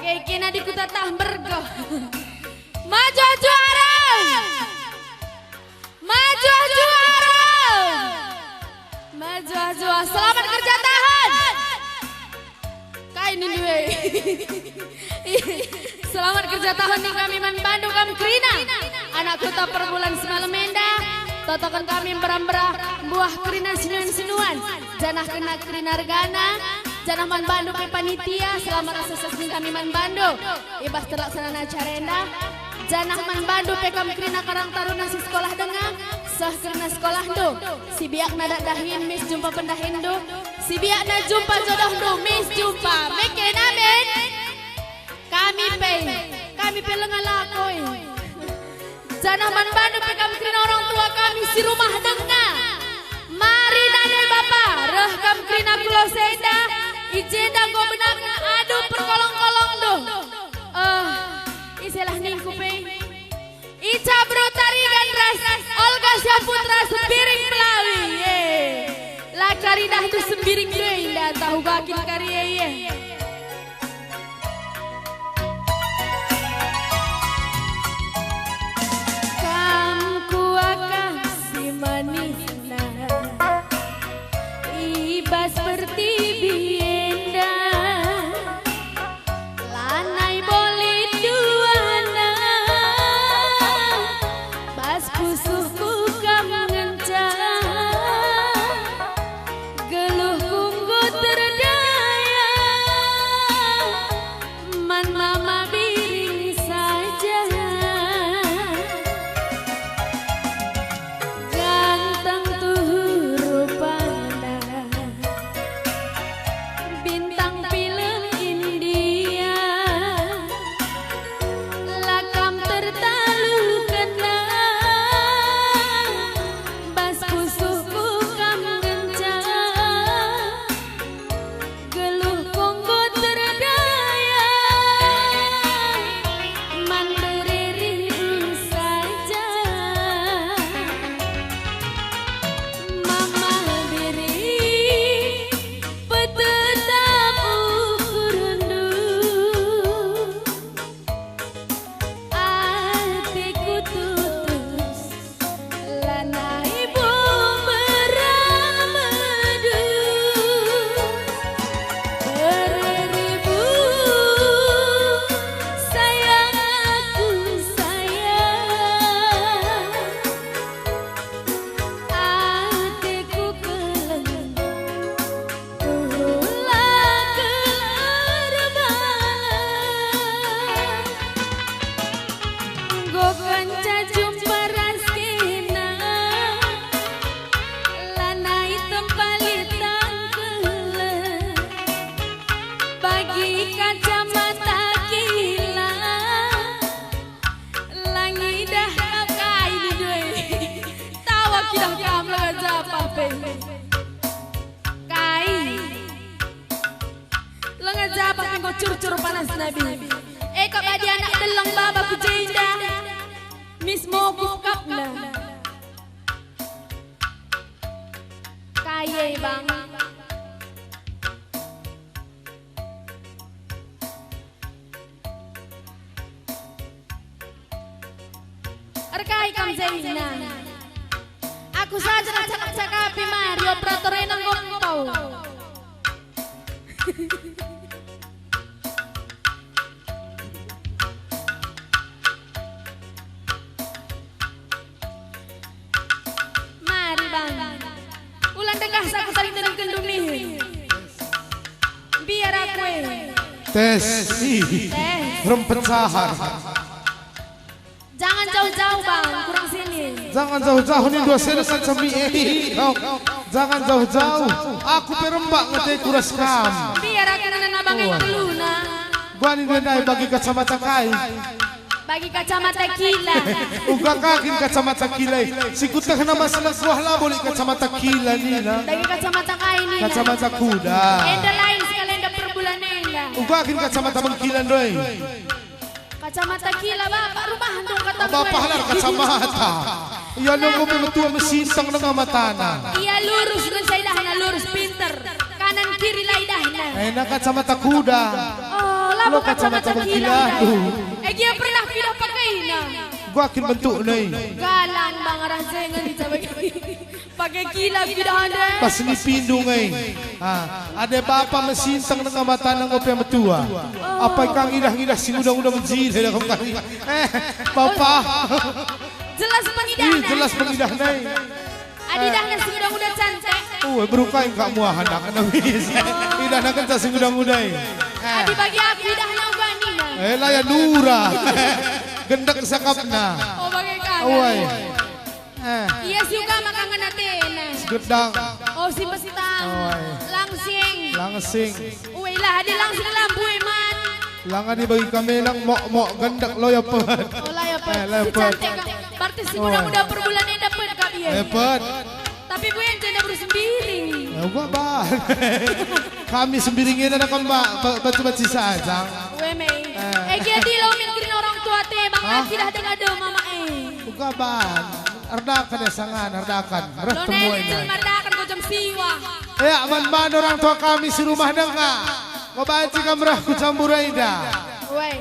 Kayak kena di kuta tahmergo. Maju juara. Maju juara. Maju juara. Selamat kerja tahan. Kain ini we. Selamat kerja tahan nih kami Man Bandung kami Krina. Anak kota perbulan semalam mendah. Totokan kami berambah buah Krina sinuan-sinuan. Janah kena Krina regana. Janah Man Bandung ke panitia. Selamat asas-asas kami Man Bandung. Ibas terlaksana acarenda. Janah Man Bandung pe kami Krina Karang Taruna si sekolah dengar. Sah Krina sekolah do. Si biak nada dahin mis jumpa pendahin do. Si biak na jumpa jodoh do mis jumpa. Mekena men. Kami pe lengalakoi. Janah Man Bandung pe kami Krina orang tua kami si rumah dengar. Mari nane bapak. Reh kami Krina Pulau Seda. Ijenda kau benang aduh perkolong-kolong do. Istilah ningku pe. Ica Brutari Gandras Olga Syaputra Sembiring Melawi. La caridah tu sembiring indah tahu gakin karya ye. Kamku akan si manisna ibas seperti bienda. Lanai boleh duana bas pusuhku kam ngenca. Geluh kunggu terdaya man mama biring saja. Ganteng tuh rupana bintang film India. Lakam tertalu kena bas pusuhku kam genca. Geluh konggo terdaya man beriring saja. Mama biri petetap ukurundu. Hatiku tutus lanai beramadu. Beribu sayang aku sayang. Hatiku keleng ulah kelerbalan. Go kanca jumpa raskina lanai tempalitan keleng. Bagi kacamata gila langi dah kakai di dua. Tawa kita kam laga japa pe. Kai laga japa ko cur-cur panas nabi. Eko badi anak delong baba ku jenda. Mismo bukapna. Kaye bang. Erkai kam Zaina. Aku saja nak cakap-cakapi Mario operator enang gontau. Mari bang. Ulan dengah saku saling dengan kendumi. Biar aku Tes tes. rempet sahar. Jangan jauh-jauh bang, kurang sini. Jangan jauh-jauh nih dua selesan sami kau. Jangan jauh-jauh. Aku perembak ngeteh kuras kam. Biar aku nana bang yang keluna. Gua nih dendai bagi kacamata kai. Bagi kacamata kila. Uga kakin kacamata kilai. Si kutah nama senang kuah lah boleh kacamata kila nih lah. Bagi kacamata kain ini. Kacamata kuda. Enda lain sekali enda perbulan enda. Uga kakin kacamata mengkilan doi. Kacamata kila bapak rumah handung kata Bapak halar kacamata. Iya nunggu memetua mesintang dengan matana. Iya lurus dan saya lurus pinter. Kanan kiri lah idahna. Enak kacamata kuda. Oh Lo kacamata kilat. Dia pernah pindah pakai na. Gua akin bentuk nih. Galang bang rasengan dicoba. Pakai kilat pindah ada. Pas ni pindung ada bapa mesintang dengan mata nang kopi metua. Apa kang idah-idah si muda-muda menjil dah kang. Bapa. Jelas pengidah. Jelas pengidah nih. Adidah nasi muda-muda cantik. Berukai kak muahan nak nabis. Idah nak kan si muda-muda. Adi bagi aku idah na ugani na. Lah ya Nura. Gendak sakapna. Oh bagai kangen. Awai. Iya juga makangan natin. Gedang. Oh si pesitang. Langsing. Langsing. Uy lah ada langsing lampu man. Langan ni bagi kami lang mok gendak loyapan. Oh layapan. Layapan. Si cantik kak. Berarti si muda-muda per bulan yang dapat kak dia. Dapat. Tapi bu yang janda bersembiri. Gua bah. Kami sembiringin ada kembak baca-baca saja. Wemei. Dia di lo mikirin orang tua teh bang laki dah dengar do mama Gua bah. Ardakan ya sangan, ardakan. Reh lo temuin. nene cil mardakan kau jam siwa. Ya, man orang tua kami si rumah dengka. Ngebanci kamrah ku campur ida.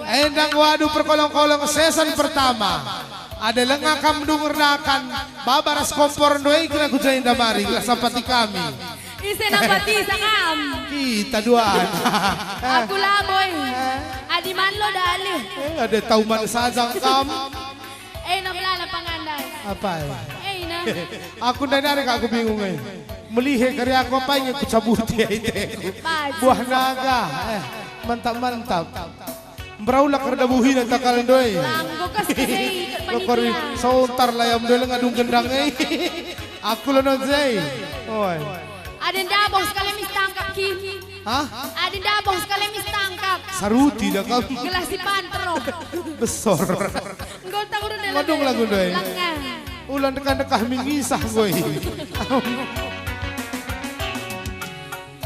Endang waduh perkolong-kolong season pertama. Ada lengah kam dengarkan babaras kompor doi kena ku jain damari gelas sampati kami. Isi nambati sakam. Kita duaan. Aku lah boy. Adiman lo dalih. Ada tauman sajang kam. Namlala pangandai. Apa ya? Na. Aku dari aku bingung melihat karya aku apa yang aku cabuti itu. Buah naga. Mantap. Berawlak kerja buhi dan takalan doi. Langgo kasi Lokori sontar layam doi ngadung gendang Aku lono zai. Oi. Adin dabong sekali mis tangkap Kim. Hah? Adin dabong sekali mis tangkap. Saruti dah kau. Gelas di pantro. Besar. Enggak tahu udah. Ngadung lagu doi. Lengan. Ulan dekat-dekat mingisah gue.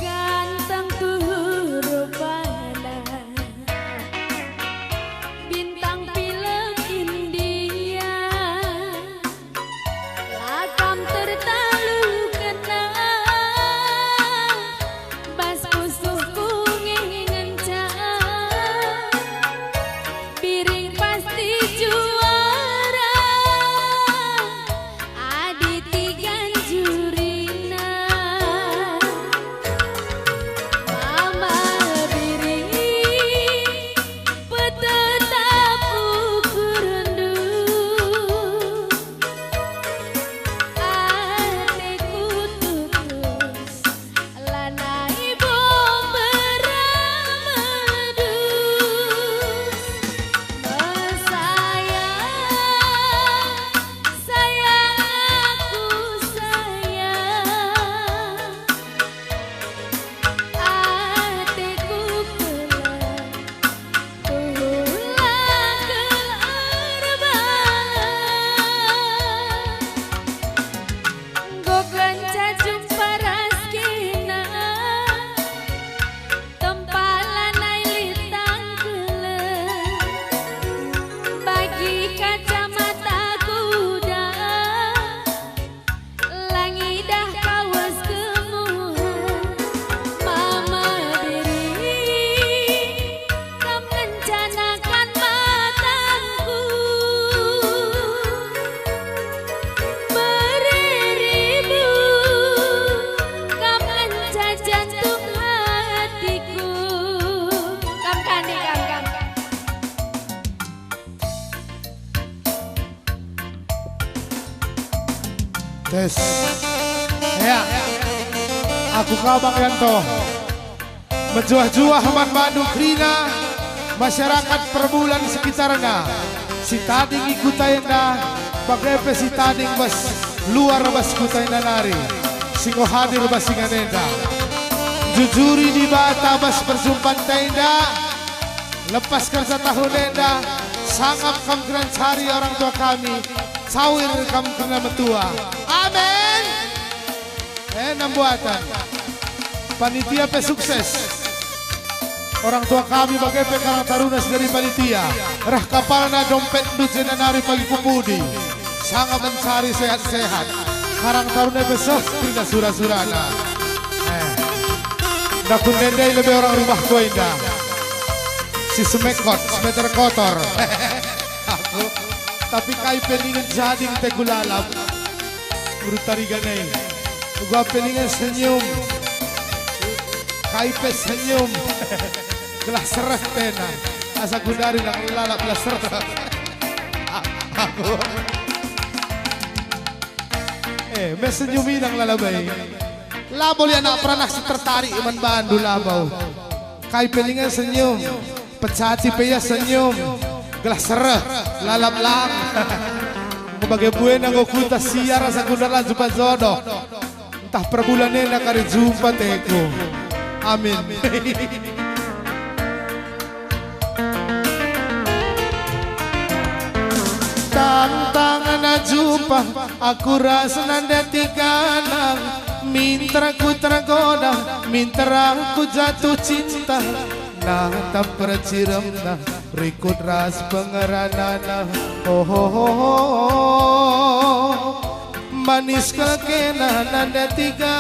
Ganteng tuh rupanya. Bintang film India. Lakam tertalu kena. Bas pusuhku ngenca. Piring pasti juara. Aditi ganjurina. Mama biri petetap ukur rendu. Atiku tutus lanai bom beramadus. Sayang aku sayang. Atiku pelan tulang kelarbangan. Gogan cacung paraskina. Tempalan litang kelan. Bagi kacamata kuda. Langidah kawas kemuhan. Mama biri kam ngencanakan mataku. Beribu kam ngencah jantung hatiku. Kam kandi kam. Tes. Ya. Aku kau Bang Yanto. Menjuah-juah man Bandung Krina. Masyarakat perbulan sekitarnya. Si tading ikutayna. Bagai si tading bas luar bas kutayna nari. Singo hadir bas singanenda. Jujuri di bata bas persumpan tenda. Lepas kerja tahun enda. Sangap kam geran cari orang tua kami. Sawir kam kena metua. Amin. Enam buatan. Panitia pe sukses. Orang tua kami bagai pekarang tarunas dari panitia. Rah kapalna dompet ducena nari pagi kupudi. Sangat mencari sehat-sehat. Karang taruna besok tidak surah-surana. Dakun dendai lebih orang rumah ko indah. si semekot, semeter kotor. Aku, tapi kai peningin jading tegulalap. Guru tarigan ay, gua peningin senyum. Kai pe senyum. Gelas serah tena, asa gundari nak lalap gelas serah. Aku, mes senyumin ang lalabay. Labol yan nak pernah tertarik iman bandu labau. Kai peningan senyum, pecati peya senyum, gelas serah, lalap lang. Kebagai buena ngokuta siar rasa kundaran jumpa jodoh. Entah per bulannya nak hari jumpa teko. Amin. Tantangan na jumpa, aku rasa nanda tiganang. Minta ku tergoda, minta aku jatuh cinta. Nah tak perciram nah, rikut ras pengeranana. Oh oh oh oh, manis kekena nanda tiga.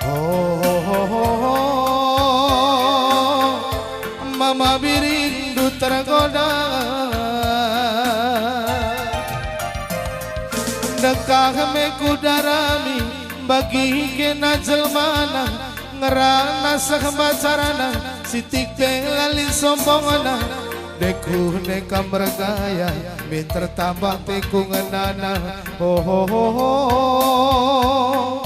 Oh oh oh oh, mama birindu tergoda. Dekah me kudarami bagi kena jelmana ngerana sahmacarana sitik lalin sombongana deku neka mergaya minter tambah tekunganana oh oh oh oh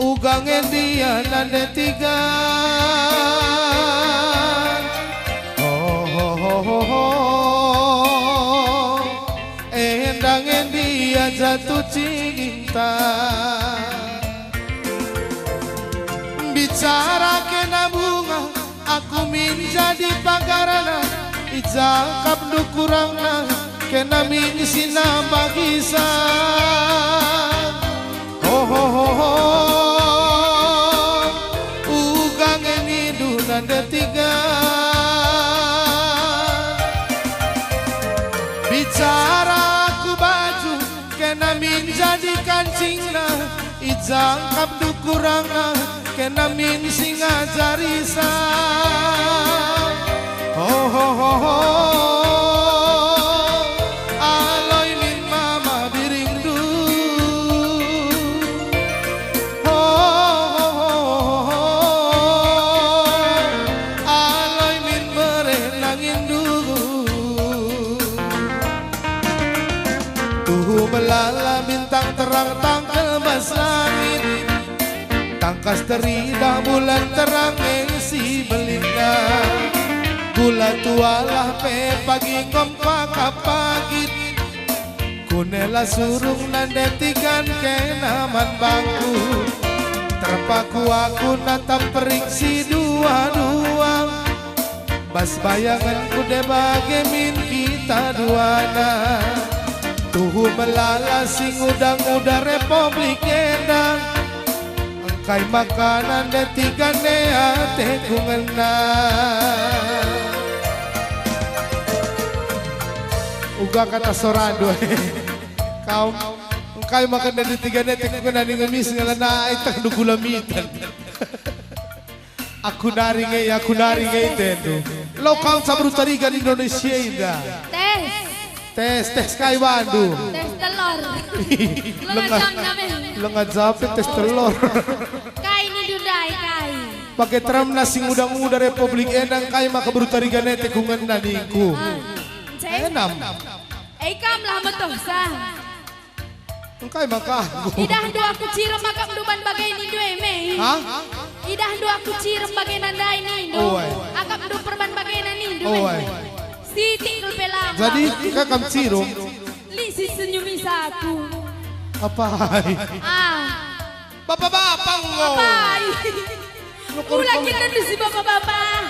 ugangen dia nande tiga oh oh oh oh endangen dia jatuh cinta. Bicara kena bunga, aku menjadi pagarana. Ijangkap du kurangna, kena min sina bagisa. Oh oh oh oh, ugang ini nanda tiga. Bicara aku baju, kena min jadi kancingna. Ijangkap du kurangna, kena min singa jarisa. Oh oh oh oh, aloy min mama birindu. Oh oh oh oh, aloy min merenangindu. Tuh melala bintang terang tangkel bas langit. Tangkas terida bulan terang si belinda. Gula tualah pe pagi ngompak pagit. Kunela surung nandetikan kenaman bangku. Terpaku aku natap periksi dua-dua. Bas bayangan kude bagemin kita duana. Tuhu melala sing udang-udah Republik Endang. Kay makanan detikan ate kungena. Uga kata sorado kau kay makan detikan ate kungena ni ngemis ngalana itak dugulamitan. Aku nari ngay tendo. Lo kau sabru tarigan Indonesia indah. Tes kay Bandu. Tes telur. Lengan namin. Lengan zapit tes telur. Kay ni duday kay. Pakai teram nasi muda-muda Republik Endang kay makaburu tarigan ete kungan naningku. Enam. Kam lah matosa. Kay makago. Idah dua aku ciram makam duban bagai ni dua mei. Hah? Idah dua aku ciram bagai nandai ni do. Akam du perban bagai nani dua. Siti pelang. Jadi kakam cirum. Li si senyumi saku. Apa? Bapak-bapak ngo. Ulang kita si bapak-bapak.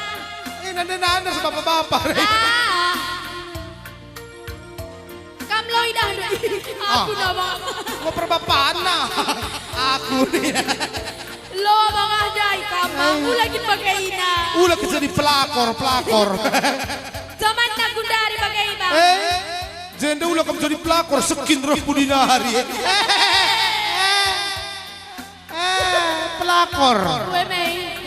Nanda si bapak-bapak. Kam lo idah aku nama. Mau perbapaan nah. Aku nih. Lo bang adai kamu. Ulang kita pakai ina. Ulang kita jadi pelakor. Zaman nak gundari pakai ina. Jenda ulang kamu jadi pelakor sekin roh budinari. Pelakor. Gue mei.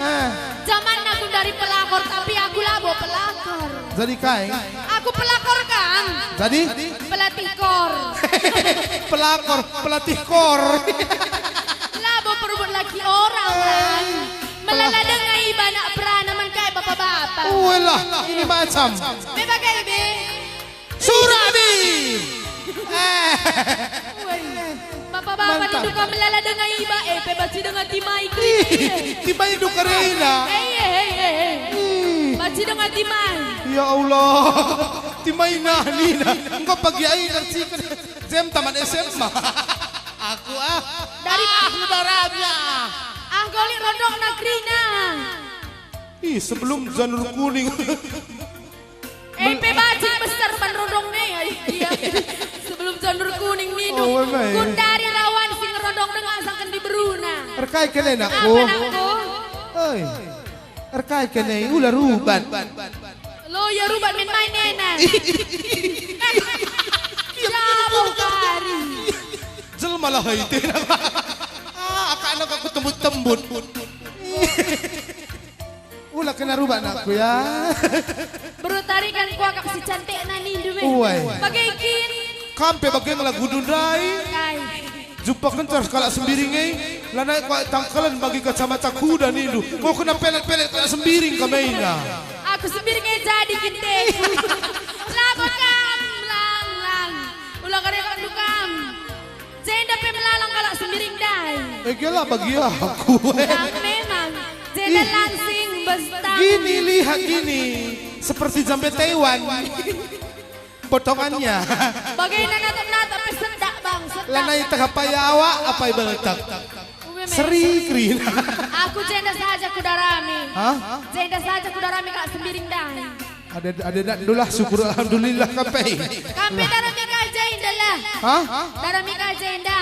Zaman nak dari pelakor tapi aku labo pelakor. Jadi kain. Aku pelakor Kang. Jadi Pelatih kor. pelakor, pelatih kor. Labo perbuat laki orang Kang. Melala dengan iba nak peranaman kayak bapak-bapak. Walah, ini macam. Beba kayak be. Suradi. Bapak-bapak itu kau melala dengan iba. Baca dengan timai kri. Tiba itu Karina. Baca dengan timai. Ya Allah, timay na, Nina. Engkau pagi ay nagsikan. Sem taman SMA. Aku Dari darabnya. golik rodok negeri na. Ih, sebelum janur kuning. Bacing besar ban rodong nih. Iya. Sebelum janur kuning minum. Oh, memang. Kundari rawan sing rodong dengan sangkan di beruna. Erkai kene nakku. Apa nakku? Oi. Erkai kene ular ruban. Lo ya rubat main nena. Jauh kari. Jelma lah itu. Anak aku tembut-tembut. Ulah kena ruban aku ya. Berutarikan ku akak si cantik nani dume. Uai. Bagaikin. Kampe bagian lagu dundai. Kai. Jumpa kencar sekala sembiringai. Lanai kau tangkalan bagi kacamata kuda nindu. Mau kena pelet-pelet kena sembiring kamaina. Aku sembirnya jadi kinte. Labo kam lang. Ulah kare kan dukam. Jenda pe melalang kalau sembiring dai. Gila bagi aku. Yang memang jenda langsing bestang. Gini lihat gini. Seperti jambe Taiwan. Potongannya. Bagaimana natap-natap sedak bang. Lanai tengah payawa apa ibaletak. Seri Krina. Aku jenda saja kudarami. Hah? Jenda saja kudarami kak sembiring dai. Ada dulah syukur alhamdulillah kampai. Kampe darami kak jenda lah. Hah? Darami kak jenda.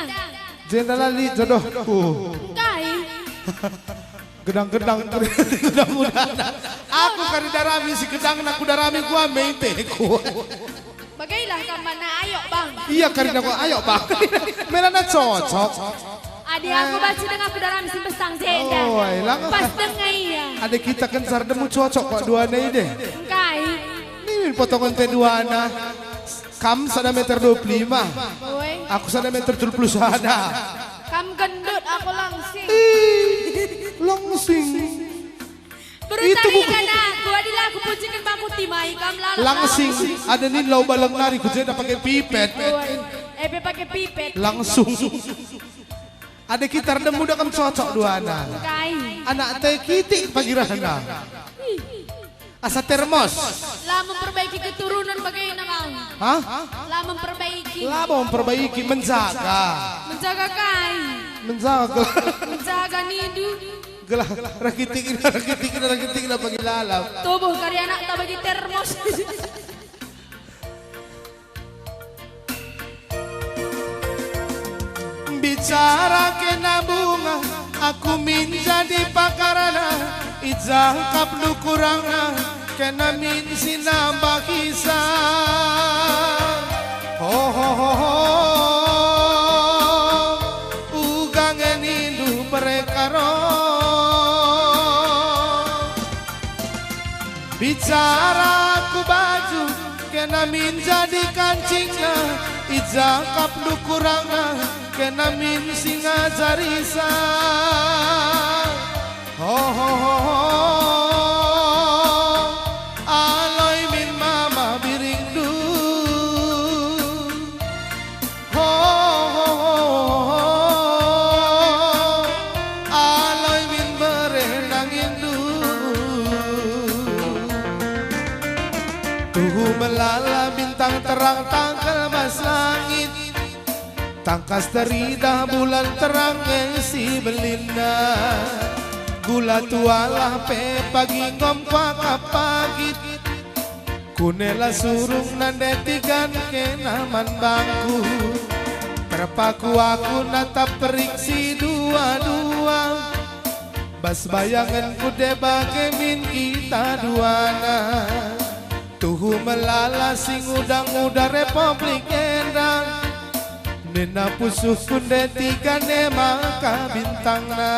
Jenda lali jodohku. Kai. Gedang-gedang mudah-mudahan. Aku kari darami si gedang nak kudarami gua meite ku. Bagailah kamana ayo bang. Iya karena aku ayo bang. Melana cocok. Adik aku baca dengan kudarami si bestang jenda. Oh, lang. Pas dengar iya. Ada kita kan sardemu cocok kok dua ide. Kai. Ini potongan teh dua na. Kam sada meter 25. Woi. Aku sada meter 30 sada. Kam gendut aku langsing. Langsing. Berutarikan aku. Adilah aku pujikan baku timai. Kam lalang. Langsing. Ada nih lau balang nari ku jenda pakai pipet. Ebe pakai pipet. Langsung. Ada kita demu dah kam cocok dua na. Kai. Anak teh kitik pagirahna. Asa termos. Lah memperbaiki keturunan bagaimana bang? Hah? Lah memperbaiki. Lah mau memperbaiki menjaga. Menjaga kai. Menjaga. Menjaga nidu. Gelah rakitik na pagi lalap. Tubuh karya anak tak bagi termos. Bicara kena bunga, aku menjadi pakarana. Ijangkap lu kurangna, kena min sinambah kisah. Ho ho ho ho, ugangen indu perekaro. Bicara ku baju, kena min jadi kancingna. Ijangkap lu kurangna, kena min singa jarisa. Ho ho ho ho, aloy min mama biringdu. Ho ho ho ho, aloy min berenang indu. Tuhu melala bintang terang tanggal mas langit. Tangkas teridah bulan terang si belinda. Gula tualah pe pagi ngom kapagit. Kunela surung nandetigan kenaman bangku. Terpaku aku natap periksi dua-dua. Bas bayangan kude bagemin kita duana. Tuhu melala sing udang-udang Republik Endang. Nena pusuh kunde tiga maka bintangna.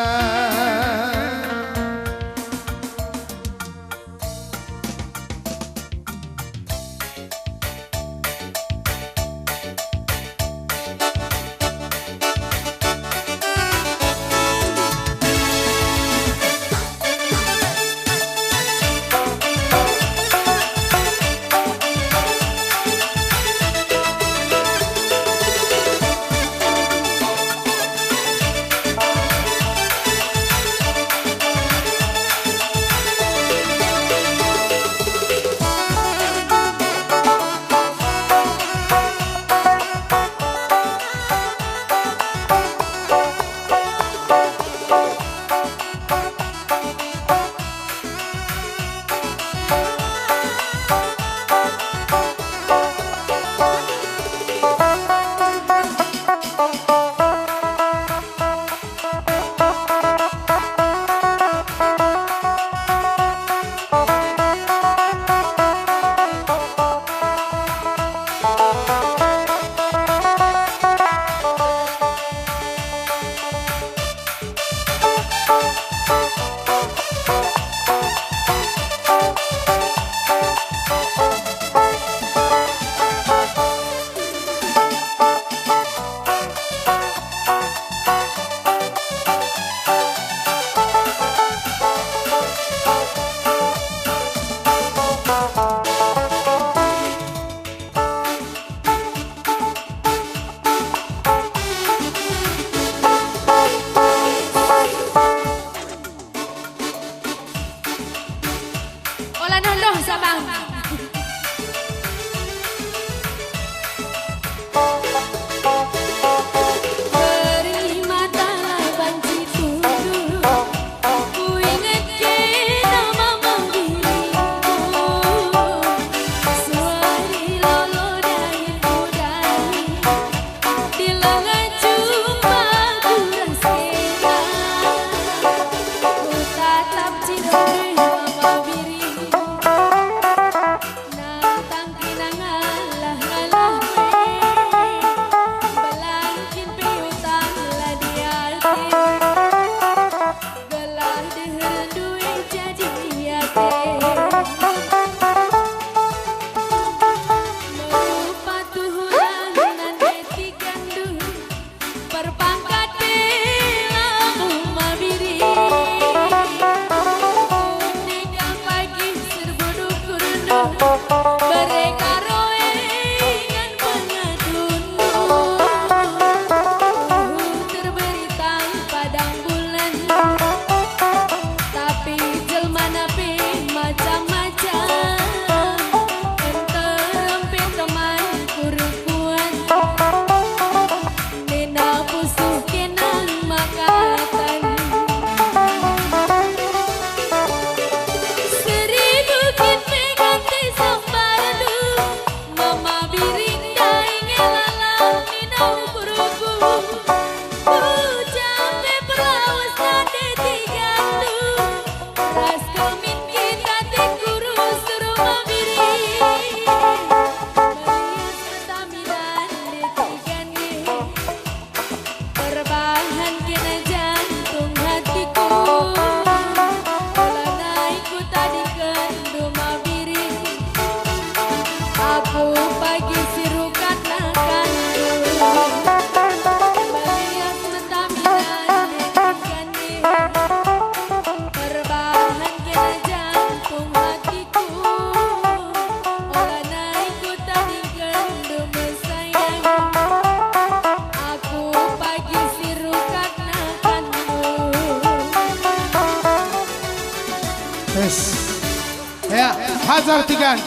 hajar tigan.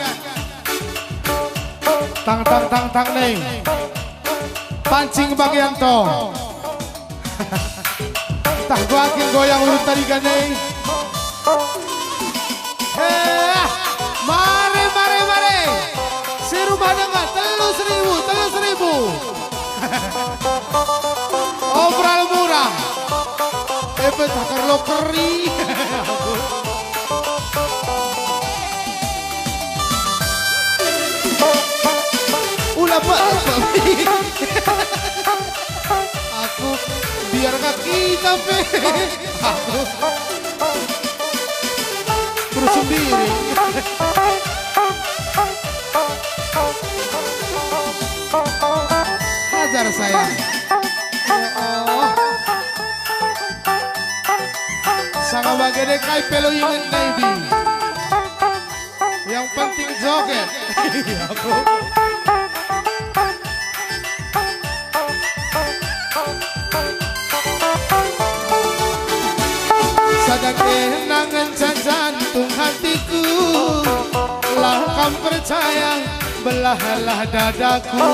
Tang tang tang tang nih. Pancing bagian to. Tak bagian goyang urut tadi kan nih. Mare mare mare. Seru banget telur seribu. Obral murah. Takar lo keri. Ulah pak. Aku biar kaki tapi aku terus sendiri. Hajar saya. Sangat bagede kai pelo ingin Navy. Yang penting joget. Aku. Sadar kenangan jantung hatiku. Lah kam percaya belahlah dadaku.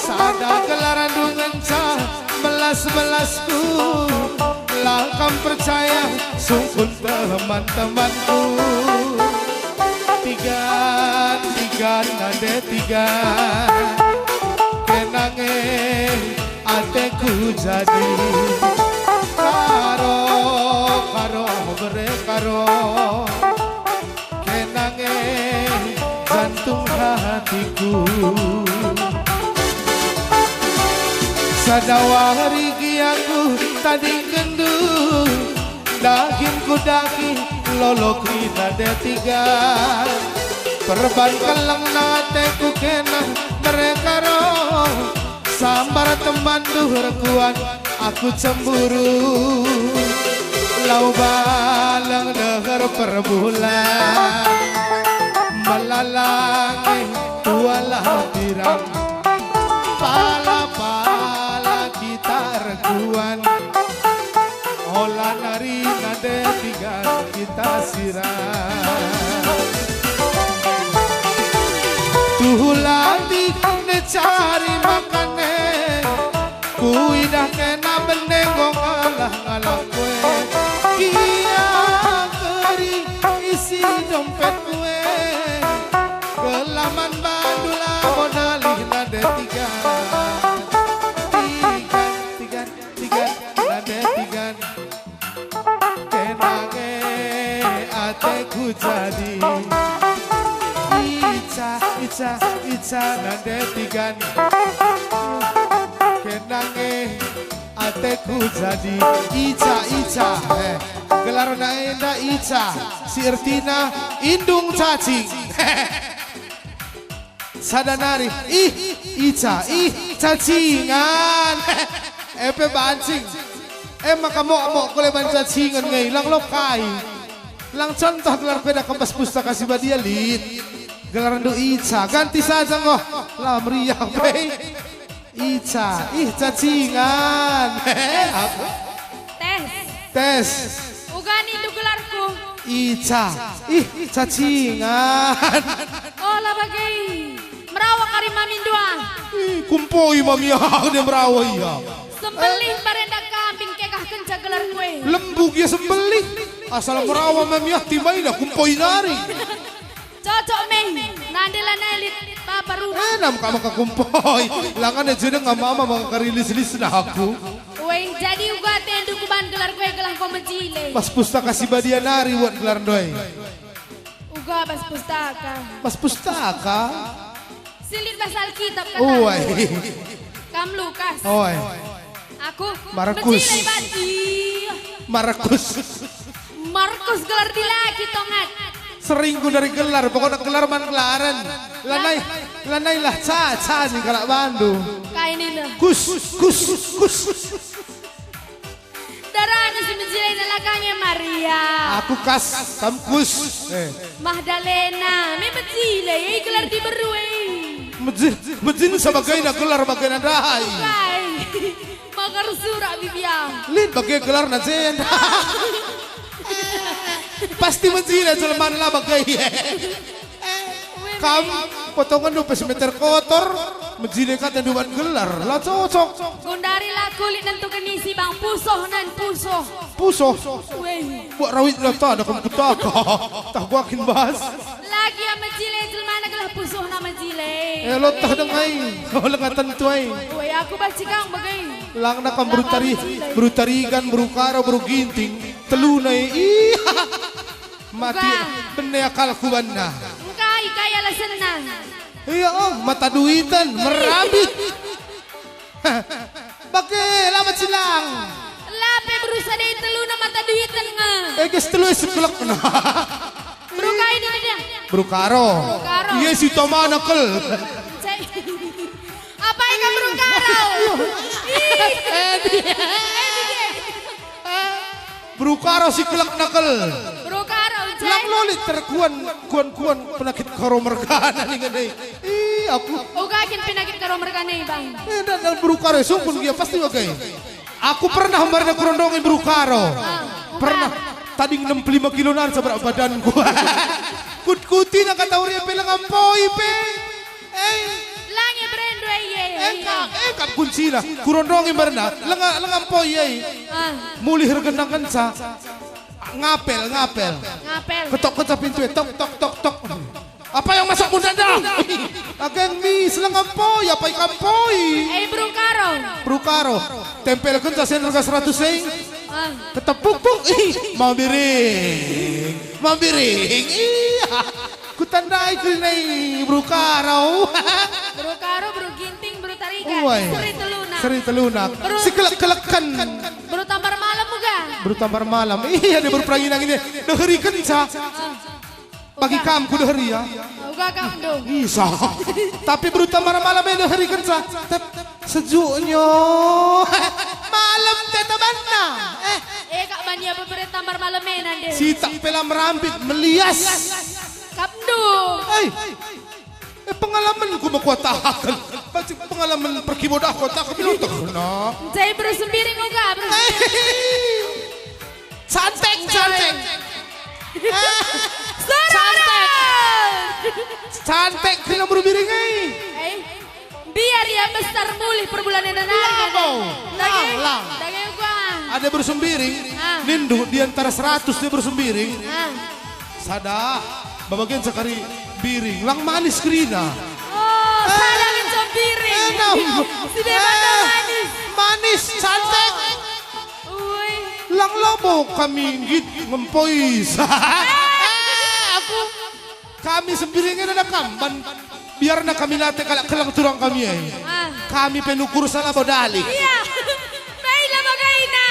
Sadar gelaran dungan melas-melasku. Lah kam percaya sungguh teman-temanku. Tiga nade tiga kenange ateku jadi karo berekaro kenange jantung hatiku. Sadawari kiaku tadi kendu dagingku daging lolo krina detiga perban kelang nateku kena mereka roh sambar teman duhurkuan aku cemburu lau balang deher perbulan melalangi tualah pirang pala gitar kuan olah nari nade tiga kita siram tuhulati ne cari makane kuidah kena benengong alah kue kia keri isi dompet kue gelaman bandula modalih nade tiga nade tiga kenange ateku jadi Ica nade tiga kenange ateku jadi Ica gelar naenda Ica si Ertina indung cacing sadanari Ica cacingan epe bancing makamok kuleban cacingan ngay lang lokai lang contoh gelar peda kebas pustaka si badia lid gelaran do Ica ganti saja ngoh lah meriah pe Ica cacingan tes ugani itu gelarku Ica cacingan oh lah bagai merawa kari mamin dua kumpoi mami dia merawa iya sembelih barendak kambing kekah kenca gelar kue lembug ya sembelih asal merawa mami timai dah kumpoi nari cocok meng nandela nelit papa rumah nam kamu ke kumpoi langan aja nggak mama mau kerilis-rilis nah aku weng jadi uga tendu kuban gelar kue gelang kau mencile pas pustaka si badia nari buat gelar doi uga pas pustaka silit pasal kitab kata uai kam Lukas oi aku Markus mencile bati Markus gelar dilaki tongat sering ku dari gelar pokoknya gelar man gelaran lanai lah caca nih kalak Bandung kain ini kus darahnya si menjilai nalakanya Maria aku kampus Magdalena mi menjilai ya gelar di berue menjil sebagai gelar bagian dahai makar surak bibiang lid bagai gelar najen Pasti menjila jelmaan lah bagai. Kam potongan 2 meter kotor, menjila kata duan gelar, lah cocok. Gundari lah kulit nentukan isi bang, pusoh nan pusoh. Pusoh, Weh. buat rawit lah tak ada kamu kutaka. Tak gua akin bahas. Lagi yang menjile jelmana gelah pusoh na menjile. Lo tak dengai, kau lengatan tuai. Weh aku baca kang bagai. Lang na kam brutarigan, brukara, bruginting, telunay. Mati, bener akal kuban na. Engkai kaya lah senang. Iya mata duitan, merabit. Bakit, lamat silang. Lape berusaha dari telu na mata duitan nga. Guys telu sekelak na. Berukai ni dia. Brukaro. Brukaro. Iya si Toma nakal. Apa yang kamu berukaro? Brukaro si kelak nakal. Berukaro, Lang lolit terkuan penyakit karomergana nih gede. Aku. Ugakin penyakit karomergana bang. Dan Brukaro sungguh dia pasti bagai. Aku pernah kemarin kerondongin Brukaro. Pernah. Tadi 65 kiloan seberapa badanku. Kut-kuti nak kata uri pelang ampoi pe. Langi brendo ye. Engkap kunci lah. Kurondongin barna. Lang ampoi ye. Mulih regenang sa. Ngapel. Ngapel. Ketok pintu tok. Apa yang masak bunda dah? Ageng mi selang ampoi. Apa yang ampoi? Brukaro. Tempelkan sa sen harga 100 seng. Ketepuk-puk. Mambiring. Kutandai kunai Brukaro. Brukaro, Bruginting, Brutarigan. Seri telunak. Si kelak-kelekan. Berutampar malam muga. Berutampar malam. Iya dia berperangin ini. Deherikan sa. Bagi kamu deheri ya. Uga kamu dong. Bisa. Tapi berutampar malam ini deherikan sa. Sejuknya. Malam teman na. Kak Bania berutampar malam nanti. Si tak pelam rambit melias. Kapdu. Pengalaman ku makuatakan. Pengalaman pergi bodoh aku tak bilang tak kena. Saya bersembiring uga. Santek. Santek kena berbiring Biar dia besar mulih per bulan dan harga. Lang. Ada bersembiring. Nindu di antara 100 dia bersembiring. Sada. Babagian sekali biring. Lang manis kerina. Oh, sadangin sembiring. Si Dewata manis. Manis, santek. Lang labo kami git ngempoi. Kami sembiringnya ada kamban. Biar na kami late kalak kelang turang kami Kami penukur salah bodalik. Iya. Baiklah bagaina.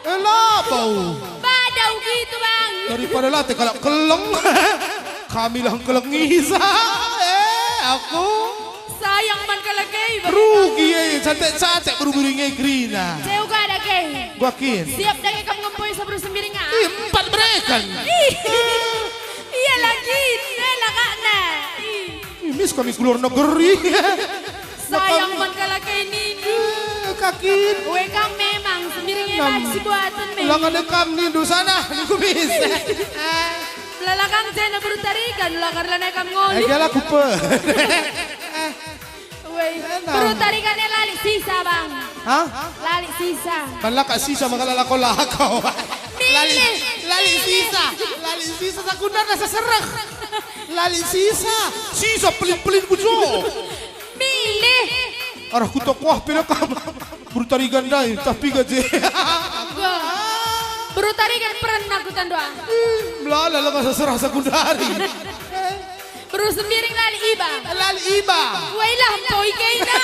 Labau. Badau gitu bang. Daripada late kalak keleng. Kami lah keleng ngisa. Aku. Sayang man kalagay. Rugi santek berubiringnya Grina. Saya juga ada kay. Gua kin. Siap daging kamu ngempoi sebelum sembiring nga. 4 mereka. Iya lagi. Enak na. Miss kami keluar negeri. Sayang man kalagay nindu. Kakin. Uwe kang memang sembiringnya nasi buatan me. Langan dekam nindu sana. Kumis. Lalakang dyan na Brutarigan. Lakarlan na kang ngoli. Kaya kupe. Brutarigan na lali sisa bang. Ha? Lali sisa. Panlaka sisa magalalako-lakaw. Lali sisa sa kunar na sa serak. Lali sisa. Sisa pelin-pelin ko jo. Mili. Arah kutok wah pinakam. Brutarigan dahil tapi gaje. Brutarigan pernah aku doa. Melala lang sa serah sekundari. Beru sembiring lali iba. Lali iba. Wailah poy kay na.